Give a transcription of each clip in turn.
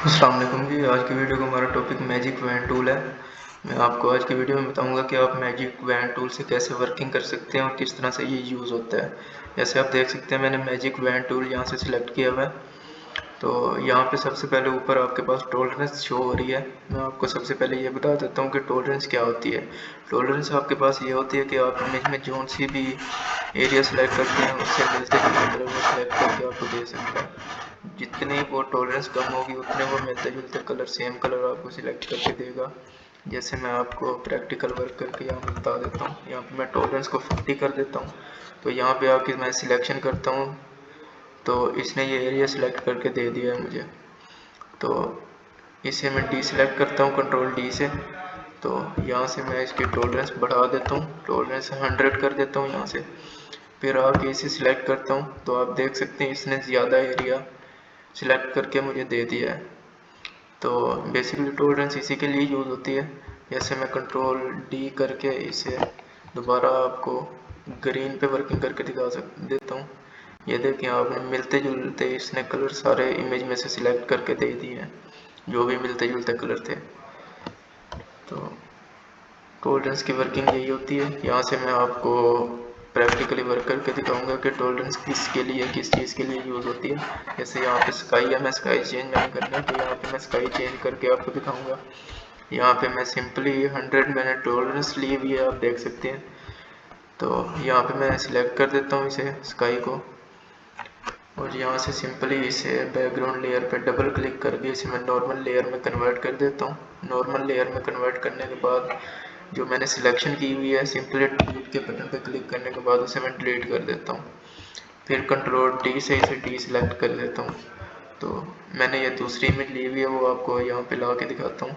अस्सलाम वालेकुम जी। आज की वीडियो का हमारा टॉपिक मैजिक वैन टूल है। मैं आपको आज की वीडियो में बताऊंगा कि आप मैजिक वैन टूल से कैसे वर्किंग कर सकते हैं और किस तरह से ये यूज़ होता है। जैसे आप देख सकते हैं मैंने मैजिक वैन टूल यहाँ से सिलेक्ट किया हुआ है। तो यहाँ पे सबसे पहले ऊपर आपके पास टॉलरेंस शो हो रही है। मैं आपको सबसे पहले ये बता देता हूँ कि टॉलरेंस क्या होती है। टॉलरेंस आपके पास ये होती है कि आप इमेज में जो सी भी एरिया सेलेक्ट करते हैं उससे मिलते जुलते कलर वो सेलेक्ट करके आपको दे सकता है। जितनी वो टॉलरेंस कम होगी उतने वो मिलते जुलते कलर सेम कलर आपको सिलेक्ट करके देगा। जैसे मैं आपको प्रैक्टिकल वर्क करके यहाँ पे बता देता हूँ। यहाँ पे मैं टॉलरेंस को 50 कर देता हूँ। तो यहाँ पे आके मैं सिलेक्शन करता हूँ तो इसने ये एरिया सेलेक्ट करके दे दिया है मुझे। तो इसे मैं डी सेलेक्ट करता हूँ कंट्रोल डी से। तो यहाँ से मैं इसकी टॉलरेंस बढ़ा देता हूँ, टॉलरेंस 100 कर देता हूँ यहाँ से। फिर आगे इसे सिलेक्ट करता हूँ तो आप देख सकते हैं इसने ज़्यादा एरिया सिलेक्ट करके मुझे दे दिया है। तो बेसिकली टॉलरेंस इसी के लिए यूज़ होती है। जैसे मैं कंट्रोल डी करके इसे दोबारा आपको ग्रीन पे वर्किंग करके दिखा देता हूँ। ये देखें आपने मिलते जुलते इसने कलर सारे इमेज में से सिलेक्ट करके दे दिए हैं, जो भी मिलते जुलते कलर थे। तो टॉलरेंस की वर्किंग यही होती है। यहाँ से मैं आपको प्रैक्टिकली वर्क करके दिखाऊंगा कि टॉलरेंस किसके लिए किस चीज़ के लिए यूज़ होती है। जैसे यहाँ पे स्काई है, मैं स्काई चेंज नहीं करना तो यहाँ पे मैं स्काई चेंज करके आपको दिखाऊंगा। यहाँ पे मैं सिंपली 100 मैंने टॉलरेंस ली हुई है, आप देख सकते हैं। तो यहाँ पे मैं सिलेक्ट कर देता हूँ इसे स्काई को और यहाँ से सिंपली इसे बैकग्राउंड लेयर पे डबल क्लिक करके इसे मैं नॉर्मल लेयर में कन्वर्ट कर देता हूँ। नॉर्मल लेयर में कन्वर्ट करने के बाद जो मैंने सिलेक्शन की हुई है सिंपली डिलीट के बटन पे क्लिक करने के बाद उसे मैं डिलीट कर देता हूँ। फिर कंट्रोल डी से इसे डी सिलेक्ट कर लेता हूँ। तो मैंने ये दूसरी इमेज ली हुई है वो आपको यहाँ पे ला के दिखाता हूँ।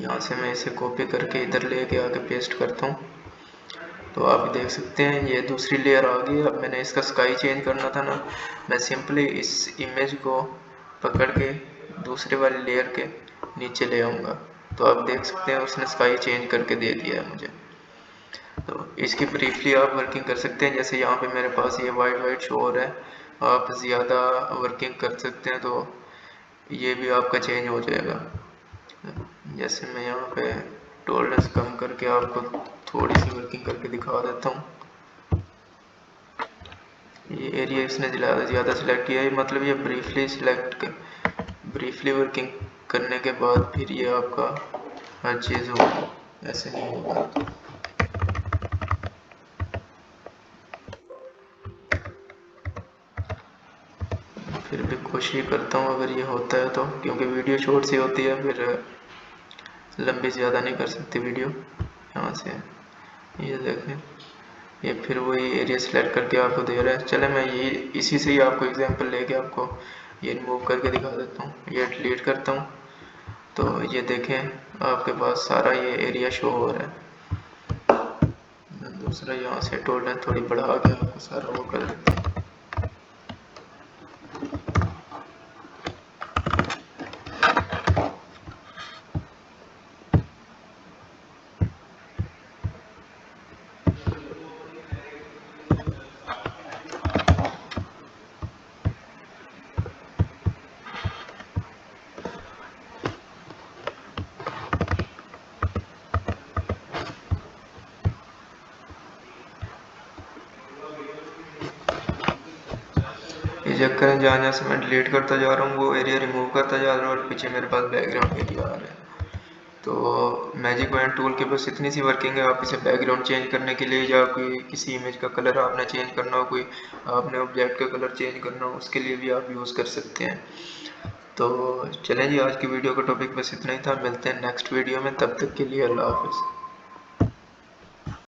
यहाँ से मैं इसे कॉपी करके इधर लेके आके पेस्ट करता हूँ। तो आप देख सकते हैं ये दूसरी लेयर आ गई। अब मैंने इसका स्काई चेंज करना था ना, मैं सिंपली इस इमेज को पकड़ के दूसरे वाली लेयर के नीचे ले आऊँगा। तो आप देख सकते हैं उसने स्काई चेंज करके दे दिया है मुझे। तो इसकी ब्रीफली आप वर्किंग कर सकते हैं। जैसे यहाँ पे मेरे पास ये वाइट वाइट शो हो रहा है, आप ज़्यादा वर्किंग कर सकते हैं तो ये भी आपका चेंज हो जाएगा। जैसे मैं यहाँ पे टॉलरेंस कम करके आपको थोड़ी सी वर्किंग करके दिखा देता हूँ। ये एरिया इसने ज़्यादा सिलेक्ट किया है, मतलब ये ब्रीफली वर्किंग करने के बाद फिर ये आपका हर चीज़ होगी, ऐसे नहीं होगा। फिर भी कोशिश करता हूँ अगर ये होता है तो, क्योंकि वीडियो शॉर्ट सी होती है फिर लंबी ज़्यादा नहीं कर सकती वीडियो। यहाँ से ये देखें ये फिर वही एरिया सेलेक्ट करके आपको दे रहा है। चले मैं ये इसी से ही आपको एग्जांपल लेके आपको ये रिमूव करके दिखा देता हूँ। ये डिलीट करता हूँ तो ये देखें आपके पास सारा ये एरिया शो हो रहा है। दूसरा यहाँ से टॉलरेंस थोड़ी बढ़ा के आपको सारा वो कर देता हूँ। ये चक्कर जहाँ से मैं डिलीट करता जा रहा हूँ वो एरिया रिमूव करता जा रहा हूँ और पीछे मेरे पास बैकग्राउंड एरिया आ रहा है। तो मैजिक वैन टूल के बस इतनी सी वर्किंग है। आप इसे बैकग्राउंड चेंज करने के लिए या कोई किसी इमेज का कलर आपने चेंज करना हो, कोई आपने ऑब्जेक्ट का कलर चेंज करना हो, उसके लिए भी आप यूज़ कर सकते हैं। तो चलें जी, आज की वीडियो का टॉपिक बस इतना ही था। मिलते हैं नेक्स्ट वीडियो में, तब तक के लिए अल्लाह हाफिज़।